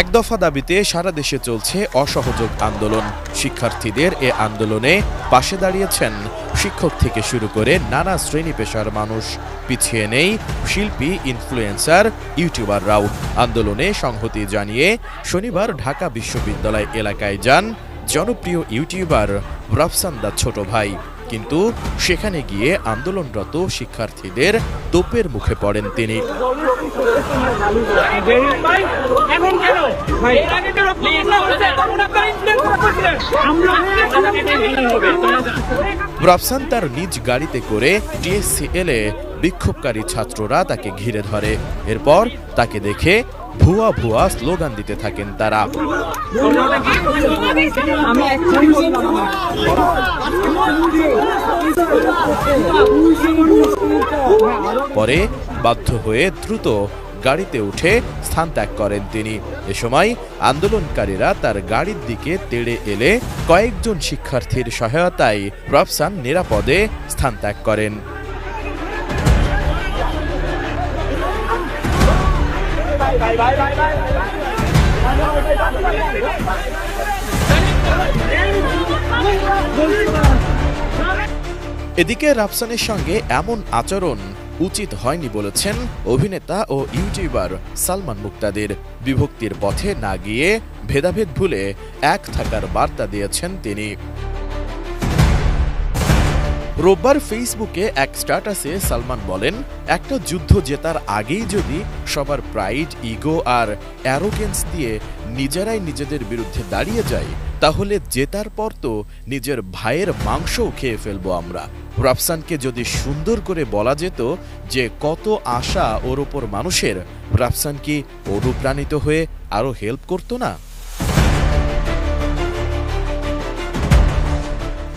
এক দফা দাবিতে সারা দেশে চলছে অসহযোগ আন্দোলন। শিক্ষার্থীদের এ আন্দোলনে পাশে দাঁড়িয়েছেন শিক্ষক থেকে শুরু করে নানা শ্রেণী পেশার মানুষ। পিছিয়ে নেই শিল্পী, ইনফ্লুয়েন্সার, ইউটিউবাররাও। আন্দোলনে সংহতি জানিয়ে শনিবার ঢাকা বিশ্ববিদ্যালয় এলাকায় যান জনপ্রিয় ইউটিউবার রাফসান দা ছোট ভাই। কিন্তু সেখানে গিয়ে আন্দোলনরত শিক্ষার্থীদের তোপের মুখে পড়েন তিনি। রাফসান তার নিজ গাড়িতে করে টিএসসিএলে বিক্ষোভকারী ছাত্ররা তাকে ঘিরে ধরে। এরপর তাকে দেখে ভুয়া ভুয়া স্লোগান দিতে থাকেন তারা। পরে বাধ্য হয়ে দ্রুত গাড়িতে উঠে স্থান ত্যাগ করেন তিনি। এ সময় আন্দোলনকারীরা তার গাড়ির দিকে তেড়ে এলে কয়েকজন শিক্ষার্থীর সহায়তায় রাফসান নিরাপদে স্থান ত্যাগ করেন। এদিকে রাফসানের সঙ্গে এমন আচরণ উচিত হয়নি বলেছেন অভিনেতা ও ইউটিউবার সালমান মুক্তাদির। বিভক্তির পথে না গিয়ে ভেদাভেদ ভুলে এক থাকার বার্তা দিয়েছেন তিনি। রোববার ফেসবুকে এক স্ট্যাটাসে সালমান বলেন, একটা যুদ্ধ জেতার আগেই যদি সবার প্রাইড, ইগো আর অ্যারোগেন্স দিয়ে নিজেরাই নিজেদের বিরুদ্ধে দাঁড়িয়ে যায়, তাহলে জেতার পর তো নিজের ভাইয়ের মাংসও খেয়ে ফেলবো আমরা। রাফসানকে যদি সুন্দর করে বলা যেত যে কত আশা ওর ওপর মানুষের, রাফসান কি অনুপ্রাণিত হয়ে আরো হেল্প করতো না?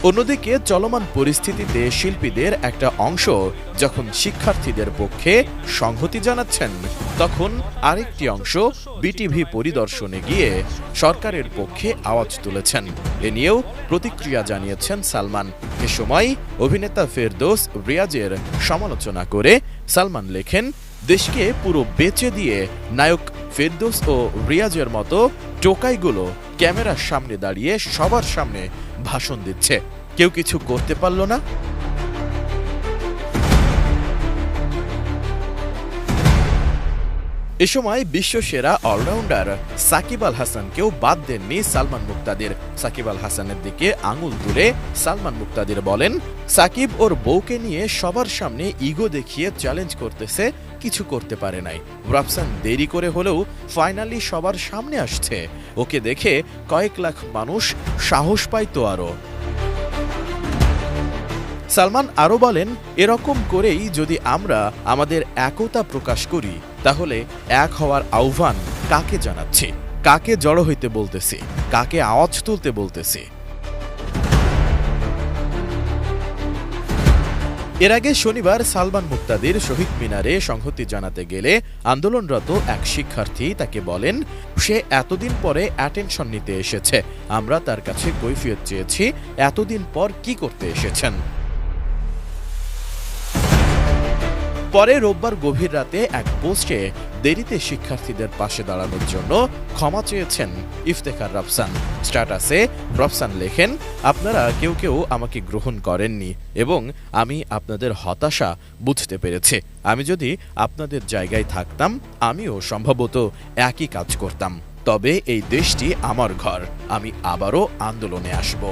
অন্যদিকে চলমান পরিস্থিতিতে শিল্পীদের একটা অংশ যখন শিক্ষার্থীদের পক্ষে সংহতি জানাচ্ছেন, তখন আরেকটি অংশ বিটিভি পরিদর্শনে গিয়ে সরকারের পক্ষে আওয়াজ তুলেছেন। এ নিয়েও প্রতিক্রিয়া জানিয়েছেন সালমান। এ সময় অভিনেতা ফেরদৌস রিয়াজের সমালোচনা করে সালমান লেখেন, দেশকে পুরো বেচে দিয়ে নায়ক ফেরদৌস ও রিয়াজের মতো টোকাইগুলো ক্যামেরার সামনে দাঁড়িয়ে সবার সামনে ভাষণ দিচ্ছে, কেউ কিছু করতে পারল না। এ সময় বিশ্বসেরা অলরাউন্ডার সাকিব আল হাসানকেও বাদ দেননি সালমান মুক্তাদির। সাকিব আল হাসানের দিকে আঙুল তুলে সালমান মুক্তাদির বলেন, সাকিব ওর বউকে নিয়ে সবার সামনে ইগো দেখিয়ে চ্যালেঞ্জ করতেছে, কিছু করতে পারে নাই। রাফসান দেরি করে হলেও ফাইনালি সবার সামনে আসছে, ওকে দেখে কয়েক লাখ মানুষ সাহস পাইতো আরো। সালমান আরও বলেন, এরকম করেই যদি আমরা আমাদের একতা প্রকাশ করি, তাহলে এক হওয়ার আহ্বান কাকে জানাচ্ছি, কাকে জড়ো হইতে বলতেছি, কাকে আওয়াজ তুলতে বলতেছি? এর আগে শনিবার সালমান মুক্তাদির শহীদ মিনারে সংহতি জানাতে গেলে আন্দোলনরত এক শিক্ষার্থী তাকে বলেন, সে এতদিন পরে অ্যাটেনশন নিতে এসেছে, আমরা তার কাছে কৈফিয়ত চেয়েছি, এতদিন পর কি করতে এসেছেন। পরে রোববার গভীর রাতে এক পোস্টে দেরিতে শিক্ষার্থীদের পাশে দাঁড়ানোর জন্য ক্ষমা চেয়েছেন ইফতেখার রাফসান। স্ট্যাটাসে রাফসান লেখেন, আপনারা কেউ কেউ আমাকে গ্রহণ করেননি এবং আমি আপনাদের হতাশা বুঝতে পেরেছি। আমি যদি আপনাদের জায়গায় থাকতাম, আমিও সম্ভবত একই কাজ করতাম। তবে এই দেশটি আমার ঘর, আমি আবারও আন্দোলনে আসব।